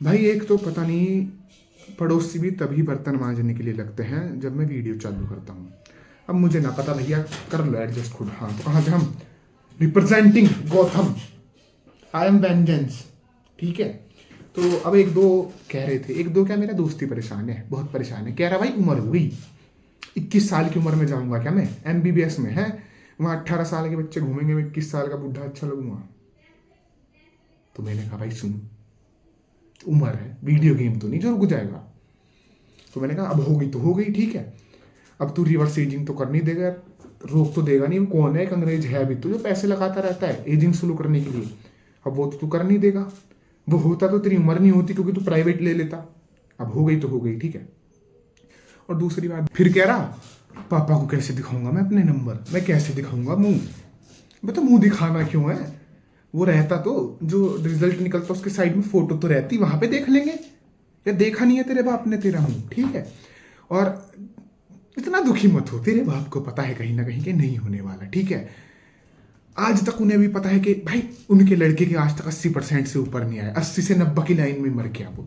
भाई एक तो पता नहीं, पड़ोसी भी तभी बर्तन मांजने के लिए लगते हैं जब मैं वीडियो चालू करता हूँ। अब मुझे ना पता भैया, कर लो एडजस्ट खुद। हाँ तो कहाँ थे हम? Representing Gautam, I am vengeance. ठीक है। तो अब एक दो कह रहे थे, एक दो क्या, मेरा दोस्त ही परेशान है, बहुत परेशान है। कह रहा भाई उम्र हो गई, 21 साल की उम्र में जाऊंगा क्या मैं एमबीबीएस में? है वहाँ 18 साल के बच्चे घूमेंगे, मैं 21 साल का बुढ़ा अच्छा लगूंगा? तो मैंने कहा भाई सुन, उम्र है, वीडियो गेम तो नहीं जो रुक जाएगा। तो मैंने कहा अब हो गई तो हो गई, ठीक है। अब तू रिवर्स एजिंग तो कर नहीं देगा, रोक तो देगा नहीं। कौन है, एक अंग्रेज है अभी तो जो पैसे लगाता रहता है एजिंग शुरू करने के लिए। अब वो तो तू कर नहीं देगा। वो होता तो तेरी उम्र नहीं होती, क्योंकि तू प्राइवेट ले लेता। अब हो गई तो हो गई, ठीक है। और दूसरी बात फिर कह रहा, पापा को कैसे दिखाऊंगा मैं अपने नंबर, मैं कैसे दिखाऊंगा मुंह? बता मुंह दिखाना क्यों है? वो रहता तो, जो रिजल्ट निकलता उसके साइड में फोटो तो रहती, वहां पे देख लेंगे। या देखा नहीं है तेरे बाप ने तेरा मुंह, ठीक है। और इतना दुखी मत हो, तेरे बाप को पता है कहीं ना कहीं कि नहीं होने वाला, ठीक है। आज तक उन्हें भी पता है कि भाई उनके लड़के के आज तक 80% से ऊपर नहीं आया, 80 से 90 की लाइन में मर गया वो।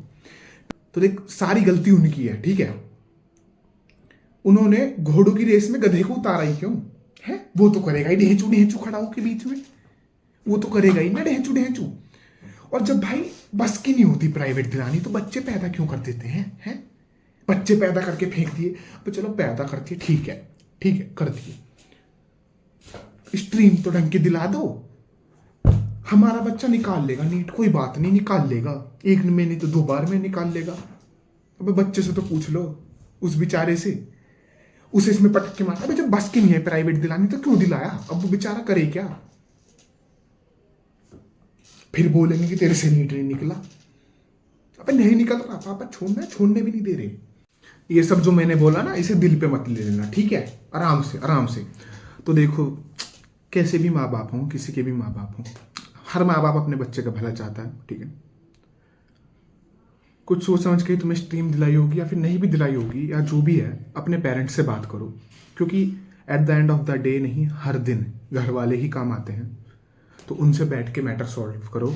तो देख, सारी गलती उनकी है, ठीक है। उन्होंने घोड़ों की रेस में गधे को उतारा ही क्यों है? वो तो करेगा ही ढेंचू ढेंचू खड़ा हो के बीच में, वो तो करेगा ही ना ढेंचू ढेंचू। और जब भाई बस की नहीं होती प्राइवेट दिलानी, तो बच्चे पैदा क्यों कर देते हैं? बच्चे पैदा करके फेंक दिए, तो चलो पैदा कर दिए, ठीक है, ठीक है कर दिए, स्ट्रीम तो ढंग के दिला दो। हमारा बच्चा निकाल लेगा नीट, कोई बात नहीं, निकाल लेगा, एक में नहीं तो 2 बार में निकाल लेगा। अब बच्चे से तो पूछ लो, उस बेचारे से, उसे इसमें पटक के मारता। जब बस की नहीं है प्राइवेट दिलानी तो क्यों दिलाया? अब वो बेचारा करे क्या? फिर बोलेंगे कि तेरे से नीट नहीं निकला। अबे नहीं निकल रहा पापा, छोड़ना है, छोड़ने भी नहीं दे रहे। ये सब जो मैंने बोला ना, इसे दिल पे मत ले लेना, ठीक है। आराम से आराम से। तो देखो, कैसे भी माँ बाप हों, किसी के भी माँ बाप हों, हर माँ बाप अपने बच्चे का भला चाहता है, ठीक है। कुछ सोच समझ के तुम्हें स्ट्रीम दिलाई होगी या फिर नहीं भी दिलाई होगी, या जो भी है, अपने पेरेंट्स से बात करो। क्योंकि at the end of the day नहीं, हर दिन घर वाले ही काम आते हैं। तो उनसे बैठ के मैटर सॉल्व करो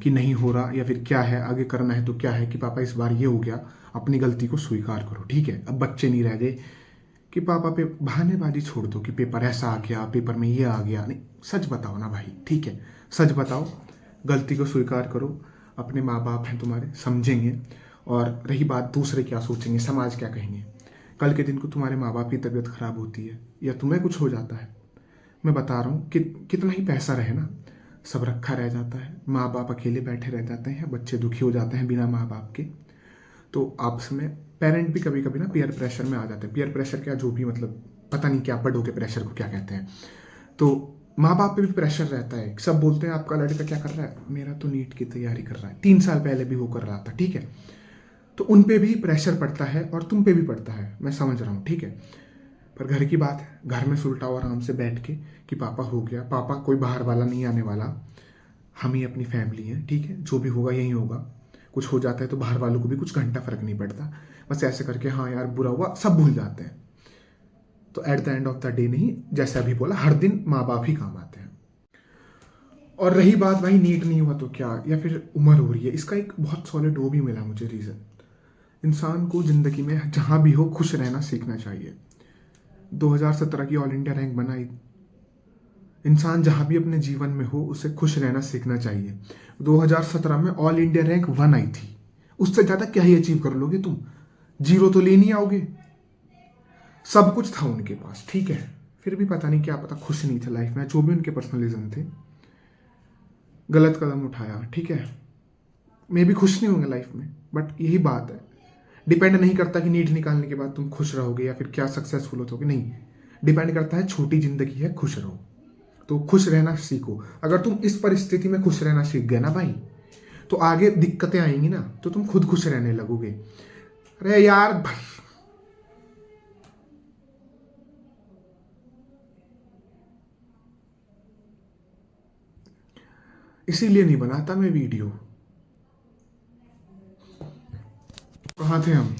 कि नहीं हो रहा या फिर क्या है आगे करना है, तो क्या है कि पापा इस बार ये हो गया, अपनी गलती को स्वीकार करो, ठीक है। अब बच्चे नहीं रह गए कि पापा पे बहानेबाजी छोड़ दो कि पेपर ऐसा आ गया, पेपर में ये आ गया। नहीं, सच बताओ ना भाई, ठीक है, सच बताओ, गलती को स्वीकार करो। अपने माँ बाप हैं तुम्हारे, समझेंगे। और रही बात दूसरे क्या सोचेंगे, समाज क्या कहेंगे, कल के दिन को तुम्हारे माँ बाप की तबीयत खराब होती है या तुम्हें कुछ हो जाता है, मैं बता रहा हूँ कि कितना ही पैसा रहे ना, सब रखा रह जाता है। माँ बाप अकेले बैठे रह जाते हैं, बच्चे दुखी हो जाते हैं बिना माँ बाप के। तो आपस में पेरेंट भी कभी कभी ना पीयर प्रेशर में आ जाते हैं। पीयर प्रेशर क्या, जो भी मतलब पता नहीं क्या, बड़ों के प्रेशर को क्या कहते हैं। तो माँ बाप पे भी प्रेशर रहता है, सब बोलते हैं आपका लड़का क्या कर रहा है, मेरा तो नीट की तैयारी कर रहा है, 3 साल पहले भी वो कर रहा था, ठीक है। तो उन पे भी प्रेशर पड़ता है और तुम पे भी पड़ता है, मैं समझ रहा हूँ, ठीक है। पर घर की बात है, घर में सुलटाओ आराम से बैठ के कि पापा हो गया, पापा कोई बाहर वाला नहीं आने वाला, हम ही अपनी फैमिली है, ठीक है, जो भी होगा यही होगा। कुछ हो जाता है तो बाहर वालों को भी कुछ घंटा फर्क नहीं पड़ता, बस ऐसे करके हाँ यार बुरा हुआ सब भूल जाते हैं। तो at the end of the day नहीं, जैसे अभी बोला, हर दिन माँ बाप ही काम आते हैं। और रही बात भाई नीट नहीं हुआ तो क्या, या फिर उम्र हो रही है, इसका एक बहुत सॉलिड वो भी मिला मुझे रीज़न। इंसान को ज़िंदगी में जहाँ भी हो खुश रहना सीखना चाहिए। 2017 की ऑल इंडिया रैंक बनाई, इंसान जहाँ भी अपने जीवन में हो उसे खुश रहना सीखना चाहिए। 2017 में ऑल इंडिया रैंक 1 आई थी, उससे ज़्यादा क्या ही अचीव कर लोगे तुम? 0 तो ले नहीं आओगे। सब कुछ था उनके पास, ठीक है, फिर भी पता नहीं क्या पता खुश नहीं थे लाइफ में, जो भी उनके पर्सनल रीजन थे। गलत कदम उठाया, ठीक है, मे भी खुश नहीं होंगे लाइफ में, बट यही बात है। डिपेंड नहीं करता कि नीट निकालने के बाद तुम खुश रहोगे या फिर क्या सक्सेसफुल होगे, नहीं, डिपेंड करता है, छोटी जिंदगी है, खुश रहो। तो खुश रहना सीखो। अगर तुम इस परिस्थिति में खुश रहना सीख गए ना भाई, तो आगे दिक्कतें आएंगी ना, तो तुम खुद खुश रहने लगोगे। अरे यार भाई, इसीलिए नहीं बनाता मैं वीडियो। कहाँ थे हम?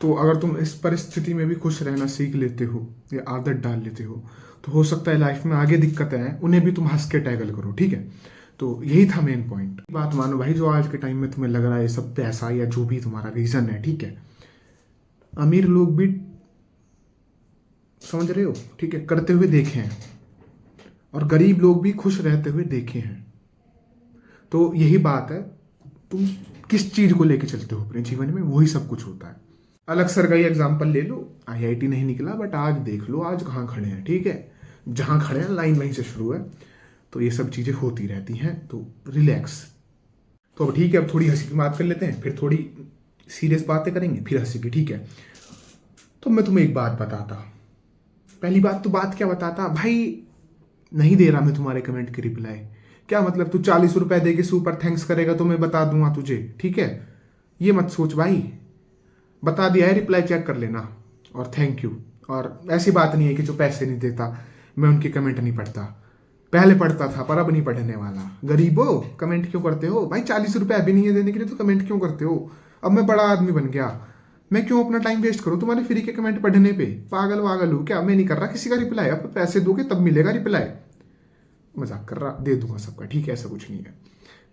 तो अगर तुम इस परिस्थिति में भी खुश रहना सीख लेते हो या आदत डाल लेते हो, तो हो सकता है लाइफ में आगे दिक्कतें आए, उन्हें भी तुम हंस के टैकल करो, ठीक है। तो यही था मेन पॉइंट। बात मानो भाई, जो आज के टाइम में तुम्हें लग रहा है सब पैसा या जो भी तुम्हारा रीजन है, ठीक है, अमीर लोग भी, समझ रहे हो, ठीक है, करते हुए देखे हैं, और गरीब लोग भी खुश रहते हुए देखे हैं। तो यही बात है, तुम किस चीज को लेके चलते हो अपने जीवन में, वही सब कुछ होता है। अलग सर का ही एग्जाम्पल ले लो, आईआईटी नहीं निकला, बट आज देख लो आज कहाँ खड़े हैं, ठीक है, जहां खड़े हैं लाइन वहीं से शुरू है। तो ये सब चीजें होती रहती हैं, तो रिलैक्स। तो अब ठीक है, अब थोड़ी हंसी की बात कर लेते हैं, फिर थोड़ी सीरियस बातें करेंगे, फिर हंसी की, ठीक है। तो मैं तुम्हें एक बात बताता, पहली बात तो बात क्या बताता भाई, नहीं दे रहा मैं तुम्हारे कमेंट की रिप्लाई, क्या मतलब तू 40 रुपए दे के सुपर थैंक्स करेगा तो मैं बता दूंगा तुझे, ठीक है, ये मत सोच भाई, बता दिया है, रिप्लाई चेक कर लेना और थैंक यू। और ऐसी बात नहीं है कि जो पैसे नहीं देता मैं उनके कमेंट नहीं पढ़ता, पहले पढ़ता था पर अब नहीं पढ़ने वाला। गरीबो कमेंट क्यों करते हो भाई, 40 रुपए अभी नहीं है देने के लिए तो कमेंट क्यों करते हो? अब मैं बड़ा आदमी बन गया, मैं क्यों अपना टाइम वेस्ट करूं तुम्हारे फ्री के कमेंट पढ़ने पे? पागल वागल हूं क्या? मैं नहीं कर रहा किसी का रिप्लाई, अब पैसे दोगे तब मिलेगा रिप्लाई। मजाक कर रहा, दे दूंगा सबका, ठीक है, ऐसा कुछ नहीं है।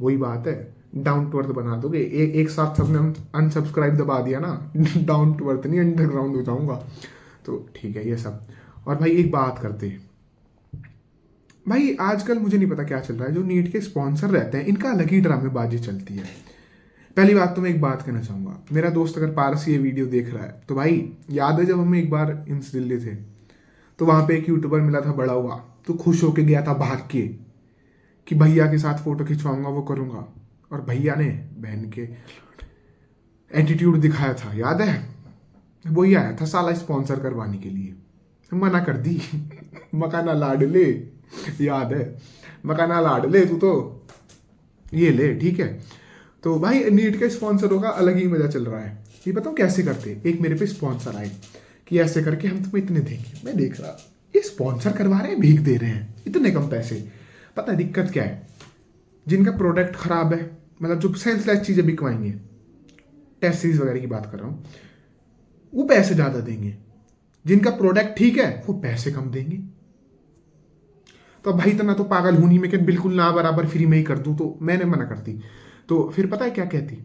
वही बात है, डाउन टू अर्थ बना दोगे, एक साथ सबने अनसब्सक्राइब दबा दिया ना डाउन टू अर्थ नहीं, अंडरग्राउंड हो जाऊंगा। तो ठीक है ये सब। और भाई एक बात करते भाई, आजकल मुझे नहीं पता क्या चल रहा है, जो नीट के स्पॉन्सर रहते हैं इनका अलग ही ड्रामेबाजी चलती है। पहली बात तो मैं एक बात कहना चाहूंगा, मेरा दोस्त अगर पारस ये वीडियो देख रहा है तो भाई याद है जब हम एक बार इम्स दिल्ली थे तो वहां पे एक यूट्यूबर मिला था बड़ा हुआ, तो खुश होके गया था भाग के कि भैया के साथ फोटो खिंचवाऊंगा, वो करूंगा, और भैया ने बहन के एटीट्यूड दिखाया था, याद है? वही आया था साला स्पॉन्सर करवाने के लिए, मना कर दी मकाना लाड ले, याद है, मकाना लाड ले तू तो ये ले, ठीक है। तो भाई नीट के स्पॉन्सरों का अलग ही मजा चल रहा है। ये बताओ कैसे करते, एक मेरे पे स्पॉन्सर आए कि ऐसे करके हम तुम्हें इतने देंगे, मैं देख रहा ये स्पॉन्सर करवा रहे हैं, भीख दे रहे हैं, इतने कम पैसे। पता है दिक्कत क्या है, जिनका प्रोडक्ट खराब है, मतलब जो सेंसलेस चीजें बिकवाएंगे, टेस्ट सीरीज वगैरह की बात कर रहा हूं, वो पैसे ज्यादा देंगे, जिनका प्रोडक्ट ठीक है वो पैसे कम देंगे। तो भाई इतना तो पागल हूं नहीं मैं कि बिल्कुल ना बराबर फ्री में ही कर दूं, तो मैंने मना कर दी। तो फिर पता है क्या कहती,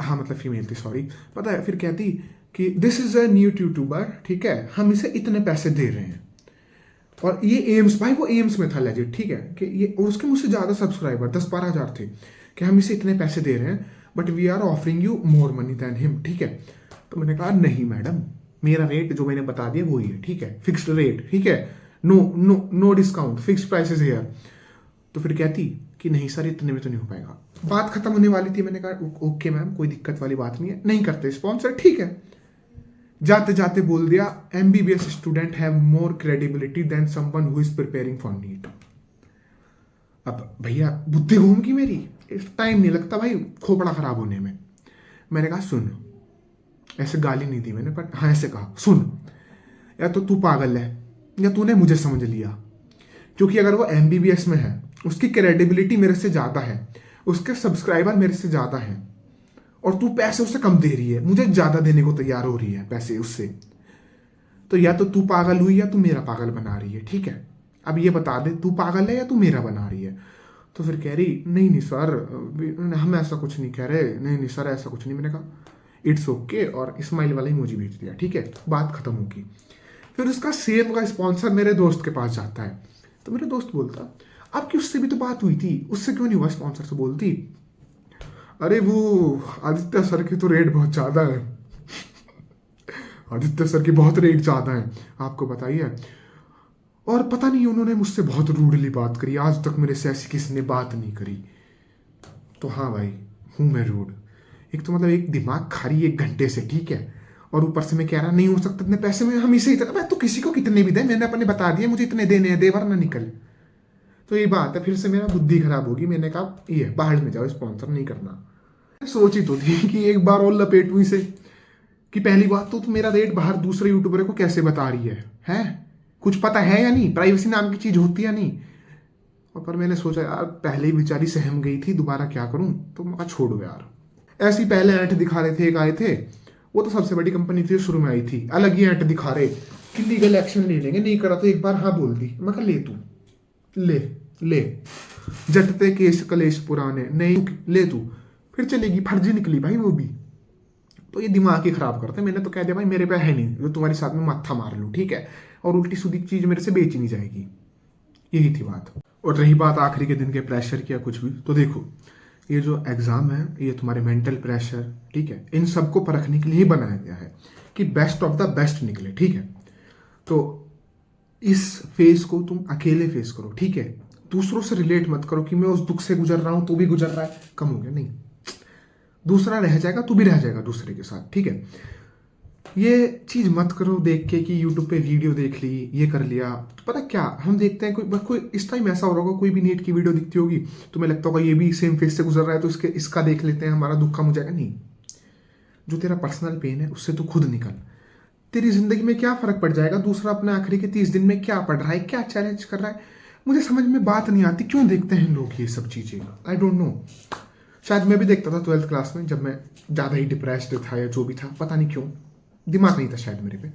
हाँ मतलब फीमेल थी, सॉरी, पता है फिर कहती कि this is a new YouTuber, ठीक है, हम इसे इतने पैसे दे रहे हैं, और ये एम्स, भाई वो एम्स में था लेजिट, ठीक है, कि ये, और उसके मुझसे ज्यादा सब्सक्राइबर 10-12 हजार थे, कि हम इसे इतने पैसे दे रहे हैं but we are offering you more money than him, ठीक है। तो मैंने कहा नहीं मैडम, मेरा रेट जो मैंने बता दिया वही है, ठीक है, फिक्स्ड रेट, ठीक है, no no no discount, fixed prices here. तो फिर कहती कि नहीं सर इतने में तो नहीं हो पाएगा। बात खत्म होने वाली थी, मैंने कहा ओके मैम कोई दिक्कत वाली बात नहीं है, नहीं करते स्पॉन्सर, ठीक है। जाते जाते बोल दिया MBBS student have more credibility than someone who is preparing for NEET. अब भैया बुद्धि घूम गई मेरी, टाइम नहीं लगता भाई खोपड़ा खराब होने में। मैंने कहा सुन, ऐसे गाली नहीं दी मैंने, पर हाँ ऐसे कहा, सुन या तो तू पागल है या तूने मुझे समझ लिया, क्योंकि अगर वो एमबीबीएस में है उसकी क्रेडिबिलिटी मेरे से ज्यादा है, उसके सब्सक्राइबर मेरे से ज्यादा है, और तू पैसे उससे कम दे रही है, मुझे ज्यादा देने को तैयार हो रही है पैसे उससे, तो या तो तू पागल हुई या तू मेरा पागल बना रही है, ठीक है। अब ये बता दे तू पागल है या तू मेरा बना रही है। तो फिर कह रही नहीं नहीं सर हम ऐसा कुछ नहीं कह रहे, नहीं नहीं सर ऐसा कुछ नहीं। मैंने कहा इट्स ओके, और स्माइल वाला इमोजी भेज दिया, ठीक है, बात खत्म होगी। फिर उसका सेम का स्पॉन्सर मेरे दोस्त के पास जाता है, तो मेरे दोस्त बोलता आपकी उससे भी तो बात हुई थी, उससे क्यों नहीं हुआ स्पॉन्सर से? बोलती अरे वो आदित्य सर की तो रेट बहुत ज्यादा है आदित्य सर की बहुत रेट ज्यादा है, आपको बताइए, और पता नहीं उन्होंने मुझसे बहुत रूडली बात करी, आज तक मेरे से ऐसी किसी ने बात नहीं करी। तो हाँ भाई हूं मैं रूड, एक तो मतलब एक दिमाग खारी 1 घंटे से, ठीक है, और ऊपर से मैं कह रहा नहीं हो सकता इतने पैसे में, हम इसे इतना, तो किसी को कितने भी दे, मैंने अपने बता दिए मुझे इतने देने हैं, दे वरना निकल। तो ये बात है, फिर से मेरा बुद्धि खराब होगी, मैंने कहा ये बाहर में जाओ, स्पॉन्सर नहीं करना। सोची तो थी कि एक बार और लपेटूं इसे, कि पहली बात तो मेरा रेट बाहर दूसरे यूट्यूबर को कैसे बता रही है कुछ पता है या नहीं, प्राइवेसी नाम की चीज होती है नहीं। और पर मैंने सोचा यार पहले ही बेचारी सहम गई थी, दोबारा क्या करूं, तो मैं छोड़ो यार। ऐसी पहले ऐंठ दिखा रहे थे, एक आए थे, वो तो सबसे बड़ी कंपनी थी, शुरू में आई थी, अलग ही ऐंठ दिखा रहे कि लीगल एक्शन ले लेंगे, नहीं करा तो एक बार हाँ बोल दी, मैं कहा ले तू ले ले जटते केस कलेश पुराने, नहीं ले तू, फिर चलेगी, फर्जी निकली भाई वो भी। तो ये दिमाग ही खराब करते हैं। मैंने तो कह दिया भाई मेरे पे है नहीं जो तुम्हारे साथ में माथा मार लूँ, ठीक है, और उल्टी सीधी चीज मेरे से बेची नहीं जाएगी। यही थी बात। और रही बात आखिरी के दिन के प्रेशर की या कुछ भी, तो देखो ये जो एग्जाम है ये तुम्हारे मेंटल प्रेशर, ठीक है, इन सबको परखने के लिए ही बनाया गया है कि बेस्ट ऑफ द बेस्ट निकले, ठीक है। तो इस फेज को तुम अकेले फेस करो, ठीक है, दूसरों से रिलेट मत करो कि मैं उस दुख से गुजर रहा हूं तू भी गुजर रहा है, कम हो गया, नहीं, दूसरा रह जाएगा तू भी रह जाएगा दूसरे के साथ, ठीक है। ये चीज मत करो देख के कि यूट्यूब पे वीडियो देख ली, ये कर लिया, तो पता क्या हम देखते हैं कोई इस टाइम ऐसा हो रहा होगा, कोई भी नीट की वीडियो दिखती होगी, तुम्हें लगता होगा ये भी सेम फेस से गुजर रहा है तो इसका देख लेते हैं, हमारा दुख कम हो जाएगा। नहीं, जो तेरा पर्सनल पेन है उससे तू खुद निकल। तेरी जिंदगी में क्या फर्क पड़ जाएगा दूसरा अपने आखिरी के 30 दिन में क्या पढ़ रहा है, क्या चैलेंज कर रहा है। मुझे समझ में बात नहीं आती क्यों देखते हैं लोग ये सब चीजें, आई डोंट नो। शायद मैं भी देखता था 12th क्लास में जब मैं ज़्यादा ही डिप्रेस्ड था या जो भी था, पता नहीं क्यों, दिमाग नहीं था शायद मेरे पे।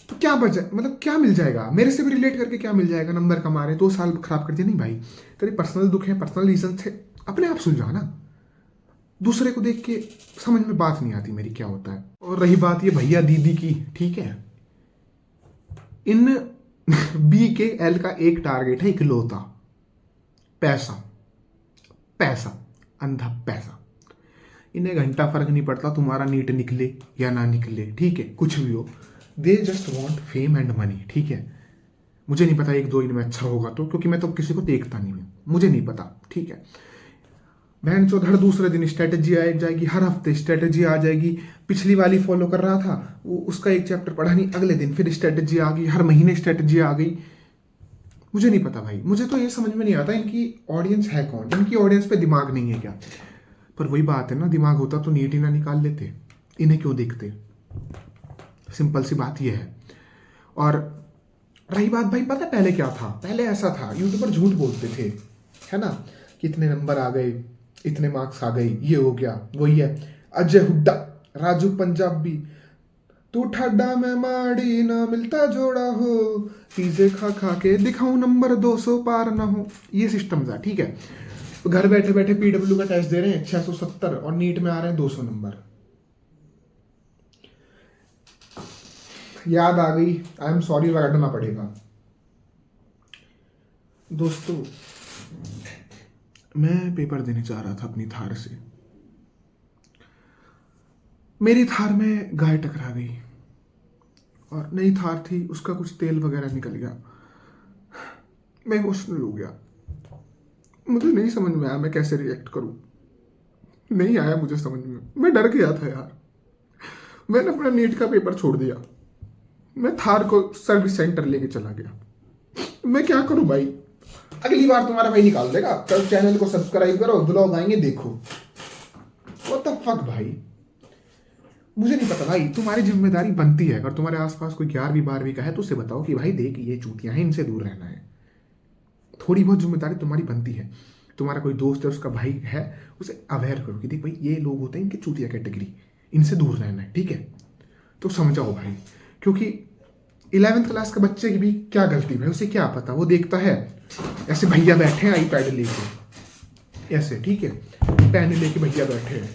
तो क्या बच जाए, मतलब क्या मिल जाएगा मेरे से भी रिलेट करके, क्या मिल जाएगा, नंबर कमा रहे 2 साल खराब कर दिया, नहीं भाई, तेरे पर्सनल दुख है, पर्सनल रीजन थे, अपने आप सुलझा ना, दूसरे को देख के समझ में बात नहीं आती मेरी क्या होता है। और रही बात ये भैया दीदी की, ठीक है, इन बी के एल का एक टारगेट है इकलौता, पैसा, पैसा, अंधा पैसा। इन्हें घंटा फर्क नहीं पड़ता तुम्हारा नीट निकले या ना निकले, ठीक है, कुछ भी हो, they just want fame and money, ठीक है। मुझे नहीं पता 1-2 इनमें अच्छा होगा तो, क्योंकि मैं तो किसी को देखता नहीं हूँ, मुझे नहीं पता, ठीक है। बहन चौथ हर दूसरे दिन स्ट्रेटेजी आ जाएगी, हर हफ्ते स्ट्रेटेजी आ जाएगी, पिछली वाली फॉलो कर रहा था वो, उसका एक चैप्टर पढ़ा नहीं, अगले दिन फिर स्ट्रेटेजी आ गई, हर महीने स्ट्रेटेजी आ गई। मुझे नहीं पता भाई, मुझे तो ये समझ में नहीं आता इनकी ऑडियंस है कौन, इनकी ऑडियंस पे दिमाग नहीं है क्या। पर वही बात है ना, दिमाग होता तो नीट ही ना निकाल लेते, इन्हें क्यों देखते, सिंपल सी बात ये है। और रही बात भाई, पता पहले क्या था, पहले ऐसा था यूट्यूबर झूठ बोलते थे, है ना, कितने नंबर आ गए, इतने मार्क्स आ गए, ये हो गया, वही है, अजय हुड्डा, राजू पंजाबी, तू ठाडा मैं माड़ी ना मिलता जोड़ा हो, पिज़्ज़े खा खा के दिखाऊं नंबर 200 पार ना हो, ये सिस्टम था, ठीक है। घर बैठे बैठे पीडब्ल्यू का टेस्ट दे रहे हैं 670 और नीट में आ रहे हैं 200 नंबर। याद आ गई, आई एम सॉरी रटना पड़ेगा दोस्तों। मैं पेपर देने जा रहा था अपनी थार से, मेरी थार में गाय टकरा गई और नई थार थी, उसका कुछ तेल वगैरह निकल गया, मैं इमोशनल हो गया, मुझे नहीं समझ में आया मैं कैसे रिएक्ट करूं, नहीं आया मुझे समझ में, मैं डर गया था यार। मैंने अपना नीट का पेपर छोड़ दिया, मैं थार को सर्विस सेंटर लेके चला गया। मैं क्या करूं भाई, अगली बार तुम्हारा भाई निकाल देगा। कल चैनल को सब्सक्राइब करो, ब्लॉग आएंगे देखो। व्हाट द फक भाई, मुझे नहीं पता भाई, तुम्हारी जिम्मेदारी बनती है, अगर तुम्हारे आसपास कोई 11वीं 12वीं का है तो उसे बताओ कि भाई देख ये चूतियां हैं, इनसे दूर रहना है। थोड़ी बहुत जिम्मेदारी तुम्हारी बनती है। तुम्हारा कोई दोस्त है, उसका भाई है, उसे अवेयर करो कि देख भाई ये लोग होते हैं, इनके चूतिया कैटेगरी, इनसे दूर रहना है, ठीक है। तो समझाओ भाई, क्योंकि 11th क्लास के बच्चे की भी क्या गलती भाई, उसे क्या पता, वो देखता है ऐसे भैया बैठे हैं आईपैड लेके, ऐसे, ठीक है, पेन लेके भैया बैठे हैं,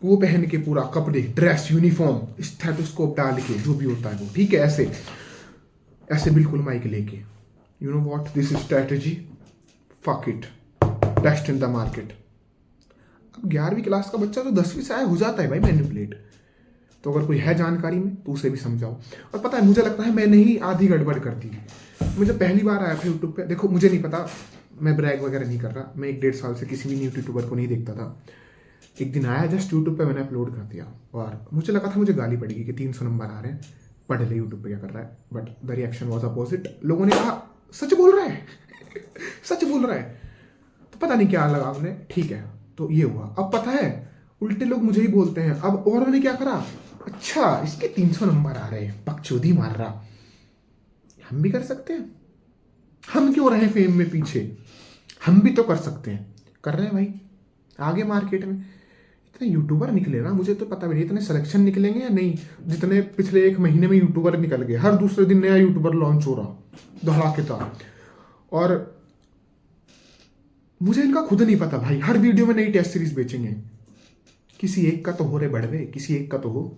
वो पहन के पूरा कपड़े, ड्रेस, यूनिफॉर्म, स्टेथोस्कोप डाल के, जो भी होता है वो, ठीक है, ऐसे ऐसे बिल्कुल माइक लेके, you know what, this is strategy, fuck it, best in the market. अब 11वीं क्लास का बच्चा तो 10वीं से आया हो जाता है भाई मैनिपुलेट, तो अगर कोई है जानकारी में तो उसे भी समझाओ। और पता है मुझे लगता है मैंने ही आधी गड़बड़ कर दी। मुझे पहली बार आया था यूट्यूब पे, देखो मुझे नहीं पता, मैं ब्रैग वगैरह नहीं कर रहा, मैं 1-1.5 साल से किसी भी न्यू यूट्यूबर को नहीं देखता था। एक दिन आया जस्ट यूट्यूब पे, मैंने अपलोड कर दिया और मुझे लगा था मुझे गाली पड़ेगी कि 300 नंबर आ रहे हैं, पढ़ ले यूट्यूब पे क्या कर रहा है, but the reaction was opposite. लोगों ने कहा सच बोल रहा है सच बोल रहा है, तो पता नहीं क्या लगा उन्हें, ठीक है, तो ये हुआ। अब पता है उल्टे लोग मुझे ही बोलते हैं, अब और उन्होंने क्या करा, अच्छा इसके 300 नंबर आ रहे हैं, बकचोदी मार रहा, हम भी कर सकते हैं, हम क्यों रहे फेम में पीछे, हम भी तो कर सकते हैं, कर रहे हैं भाई आगे मार्केट में। इतने यूट्यूबर निकले ना, मुझे तो पता भी नहीं इतने सिलेक्शन निकलेंगे या नहीं, जितने पिछले 1 महीने में यूट्यूबर निकल गए, हर दूसरे दिन नया यूट्यूबर लॉन्च हो रहा धड़ाकेदार। और मुझे इनका खुद नहीं पता भाई, हर वीडियो में नई टेस्ट सीरीज बेचेंगे। किसी एक का तो हो रे बड़वे, किसी एक का तो हो।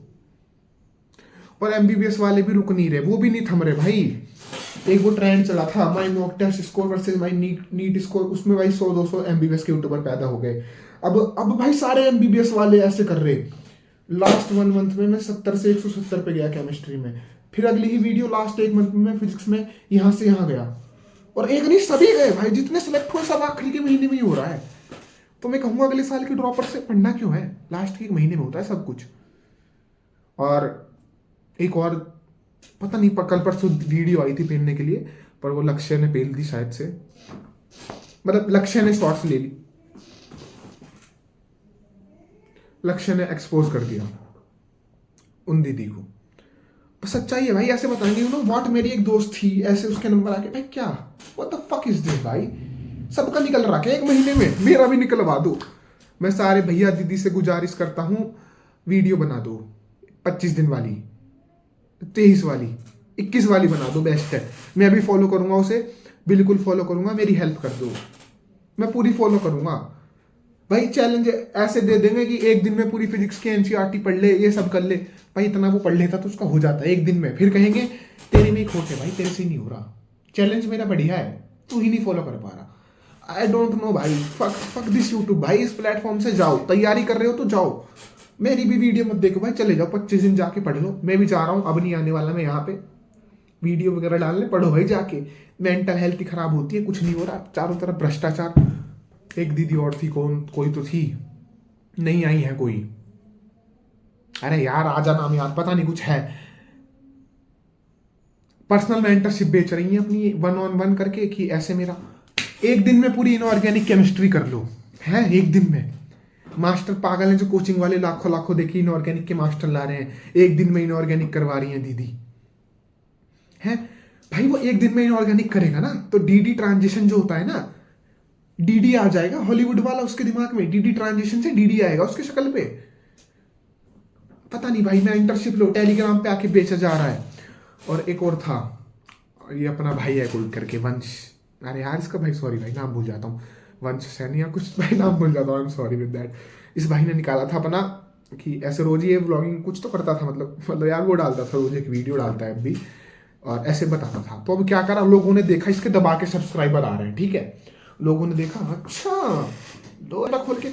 और एमबीबीएस वाले भी रुक नहीं रहे, वो भी नहीं थम रहे भाई। एक वो ट्रेंड चला था, माई मॉक टेस्ट स्कोर वर्सेस माई नीट स्कोर, उसमें भाई 100-200 एमबीबीएस के यूट्यूबर पैदा हो गए। अब भाई सारे एमबीबीएस वाले ऐसे कर रहे। लास्ट 1 मंथ में मैं 70 से 170 पे गया केमिस्ट्री में, फिर अगली ही वीडियो लास्ट 1 मंथ में फिजिक्स में यहाँ से यहाँ गया। और एक नहीं, सभी गए भाई, जितने सिलेक्ट हुए सब आखिरी के महीने में ही हो रहा है। तो मैं कहूँगा अगले साल के ड्रॉपर से पढ़ना क्यों है, लास्ट के 1 महीने में होता है सब कुछ। और एक और पता नहीं, कल परसों वीडियो आई थी पहनने के लिए, पर वो लक्ष्य ने पहन दी शायद से, मतलब लक्ष्य ने शॉर्ट्स ले ली, लक्ष्य ने एक्सपोज कर दिया उन दीदी को। तो सच्चाई है भाई, ऐसे बताएंगे यू नो व्हाट, मेरी एक दोस्त थी ऐसे, उसके नंबर आके, भाई क्या what the fuck is this भाई, सबका निकल रहा है 1 महीने में, मेरा भी निकलवा दो। मैं सारे भैया दीदी से गुजारिश करता हूँ, वीडियो बना दो 25 दिन वाली, 23 वाली, 21 वाली बना दो, बेस्ट है। मैं भी फॉलो करूंगा उसे, बिल्कुल फॉलो करूंगा, मेरी हेल्प कर दो, मैं पूरी फॉलो करूंगा भाई। चैलेंज ऐसे दे देंगे कि 1 दिन में पूरी फिजिक्स की एनसीईआरटी पढ़ ले, ये सब कर ले भाई। इतना वो पढ़ लेता तो उसका हो जाता है 1 दिन में। फिर कहेंगे तेरे में ही खोट है भाई, तेरे से ही नहीं हो रहा। चैलेंज मेरा बढ़िया है, तू ही नहीं फॉलो कर पा रहा। आई डोंट नो भाई, फक दिस यूट्यूब भाई। इस प्लेटफॉर्म से जाओ, तैयारी कर रहे हो तो जाओ, मेरी भी वीडियो मत देखो भाई, चले जाओ 25 दिन जाके पढ़ लो। मैं भी जा रहा हूँ, अब नहीं आने वाला मैं यहाँ पे वीडियो वगैरह डालने, पढ़ो भाई जाके। मेंटल हेल्थ ही खराब होती है, कुछ नहीं हो रहा, चारों तरफ भ्रष्टाचार। एक दीदी और थी, कोई तो थी, नहीं आई है कोई, अरे यार आजा नाम याद, पता नहीं कुछ है, पर्सनल मेंटरशिप बेच रही है अपनी 1-on-1 करके, कि ऐसे मेरा 1 दिन में पूरी इनऑर्गेनिक केमिस्ट्री कर लो है 1 दिन में। मास्टर पागल है जो कोचिंग वाले, लाखों लाखों देखिए इनऑर्गेनिक के मास्टर ला रहे हैं, 1 दिन में इनऑर्गेनिक करवा रही हैं दीदी है भाई। वो 1 दिन में इनऑर्गेनिक करेगा ना तो डीडी ट्रांजिशन जो होता है ना, डीडी आ जाएगा हॉलीवुड वाला उसके दिमाग में, डीडी ट्रांजिशन से डीडी आएगा उसकी शक्ल पे। पता नहीं भाई, मैं इंटर्नशिप लो, टेलीग्राम पे आके बेचा जा रहा है। और एक और था, ये अपना भाई है कोई करके, वंश, अरे यार इसका भाई सॉरी भाई नाम भूल जाता हूँ, वंश सैनी या कुछ भाई नाम भूल जाता हूँ, I am sorry with that. इस भाई ने निकाला था अपना कि ऐसे रोज ये व्लॉगिंग कुछ तो करता था, मतलब यार वो डालता था रोज एक वीडियो डालता है अभी, और ऐसे बताता था। तो अब क्या करा, लोगों ने देखा, इसके दबा के सब्सक्राइबर आ रहे हैं, ठीक है, लोगों ने देखा, अच्छा दो खोल के।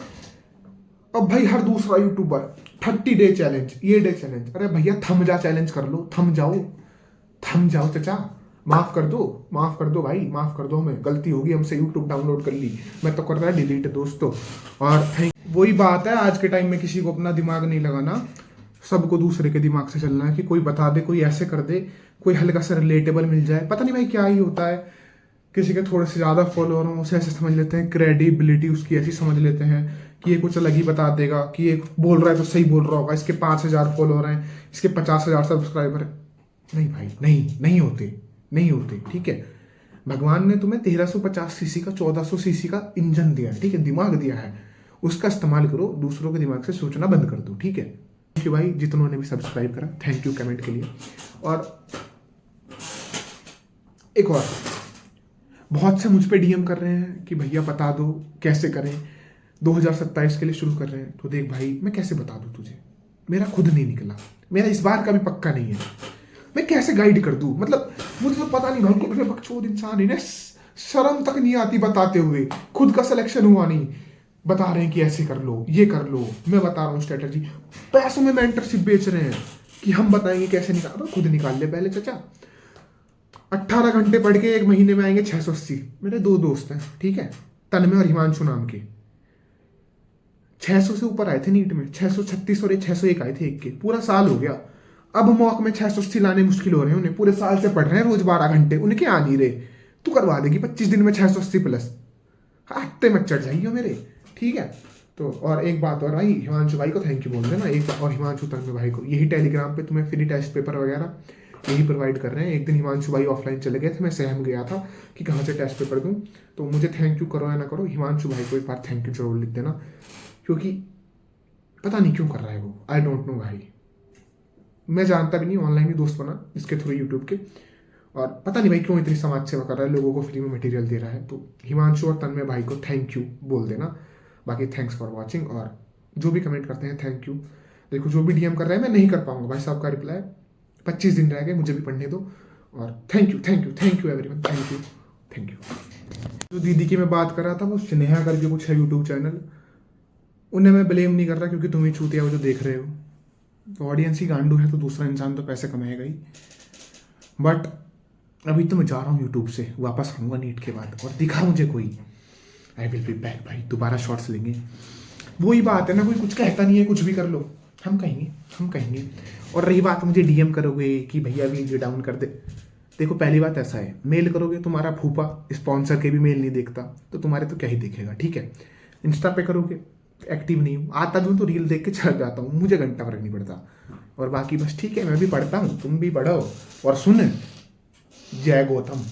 अब भाई हर दूसरा यूट्यूबर 30 डे चैलेंज, ये डे चैलेंज, अरे भैया थम जा चैलेंज कर लो, थम जाओ चाचा, माफ कर दो भाई, माफ कर दो, हमें गलती होगी, हमसे यूट्यूब डाउनलोड कर ली, मैं तो कर रहा है डिलीट दोस्तों। और वही बात है, आज के टाइम में किसी को अपना दिमाग नहीं लगाना, सबको दूसरे के दिमाग से चलना है, कि कोई बता दे, कोई ऐसे कर दे, कोई हल्का सा रिलेटेबल मिल जाए, पता नहीं भाई क्या ही होता है। किसी के थोड़े से ज़्यादा फॉलोअर हों उसे ऐसे समझ लेते हैं, क्रेडिबिलिटी उसकी ऐसी समझ लेते हैं कि ये कुछ अलग ही बता देगा, कि ये बोल रहा है तो सही बोल रहा होगा, इसके 5,000 फॉलोअर हैं, इसके 50,000 सब्सक्राइबर हैं। नहीं भाई, नहीं होते, ठीक है। भगवान ने तुम्हें 1350 सीसी का, 1400 सीसी का इंजन दिया है, ठीक है, दिमाग दिया है, उसका इस्तेमाल करो, दूसरों के दिमाग से सोचना बंद कर दो, ठीक है। थैंक यू भाई जितनों ने भी सब्सक्राइब करा, थैंक यू कमेंट के लिए। और एक और, बहुत से मुझ पे डीएम कर रहे हैं कि भैया बता दो कैसे करें, 2027 के लिए शुरू कर रहे हैं। तो देख भाई, मैं कैसे बता दूं तुझे, मेरा खुद नहीं निकला, मेरा इस बार का भी पक्का नहीं है, मैं कैसे गाइड कर दूं, मतलब मुझे तो पता नहीं भाई, कितने बकचोद इंसान है ना, शर्म तक नहीं आती बताते हुए, खुद का सिलेक्शन हुआ नहीं, बता रहे हैं कि ऐसे कर लो, ये कर लो, मैं बता रहा हूँ स्ट्रेटजी, पैसों में मेंटरशिप बेच रहे हैं कि हम बताएंगे कैसे निकाल, खुद निकाल ले पहले चाचा। 18 घंटे पढ़ के 1 महीने में आएंगे 680। मेरे 2 दोस्त हैं, ठीक है, तन्मय और हिमांशु नाम के, 600 से ऊपर आए थे नीट में, 636 और 601 आए थे एक के, पूरा साल हो गया। अब मॉक में 680 लाने मुश्किल हो रहे हैं उन्हें, पूरे साल से पढ़ रहे हैं रोज 12 घंटे, उनके आ नहीं रहे, तू करवा देगी 25 दिन में 680 प्लस, हफ्ते में चढ़ जाइए मेरे, ठीक है। तो और एक बात और भाई, हिमांशु भाई को थैंक यू बोल देना एक बार, और हिमांशु तन्मय भाई को, यही टेलीग्राम पे तुम्हें फ्री टेस्ट पेपर वगैरह यही प्रोवाइड कर रहे हैं। एक दिन हिमांशु भाई ऑफलाइन चले गए थे, मैं सहम गया था कि कहाँ से टेस्ट पेपर दूं, तो मुझे थैंक यू करो या ना करो, हिमांशु भाई को एक बार थैंक यू जरूर लिख देना, क्योंकि पता नहीं क्यों कर रहा है वो, आई डोंट नो भाई, मैं जानता भी नहीं, ऑनलाइन ही दोस्त बना इसके थ्रू यूट्यूब के। और पता नहीं भाई क्यों इतनी समाज सेवा कर रहा है, लोगों को फ्री में मटेरियल दे रहा है। तो हिमांशु और तन्मय भाई को थैंक यू बोल देना। बाकी थैंक्स फॉर वॉचिंग, और जो भी कमेंट करते हैं थैंक यू। देखो जो भी डीएम कर रहे हैं मैं नहीं कर पाऊंगा भाई साहब का रिप्लाई, 25 दिन रह गए, मुझे भी पढ़ने दो। और thank you thank you thank you everyone, thank you thank you. जो दीदी की मैं बात कर रहा था वो स्नेहा करके कुछ है यूट्यूब चैनल, उन्हें मैं ब्लेम नहीं कर रहा क्योंकि तुम ही चूतिया हो जो देख रहे हो। तो ऑडियंस ही गांडू है तो दूसरा इंसान तो पैसे कमाएगा ही। बट अभी तो मैं जा रहा हूँ यूट्यूब से, वापस आऊँगा नीट के बाद, और दिखा मुझे कोई, आई विल बी बैक भाई, दोबारा शॉर्ट्स लेंगे। वही बात है ना, कोई कुछ कहता नहीं है, कुछ भी कर लो हम कहेंगे। और रही बात मुझे डीएम करोगे कि भैया वीडियो डाउन कर दे, देखो पहली बात ऐसा है, मेल करोगे तुम्हारा फूफा स्पॉन्सर के भी मेल नहीं देखता, तो तुम्हारे तो क्या ही देखेगा, ठीक है। इंस्टा पे करोगे, एक्टिव नहीं हूँ, आता भी हूँ तो रील देख के चल जाता हूँ, मुझे घंटा फर्क नहीं पड़ता। और बाकी बस ठीक है, मैं भी पढ़ता हूँ, तुम भी पढ़ो, और सुन, जय गौतम।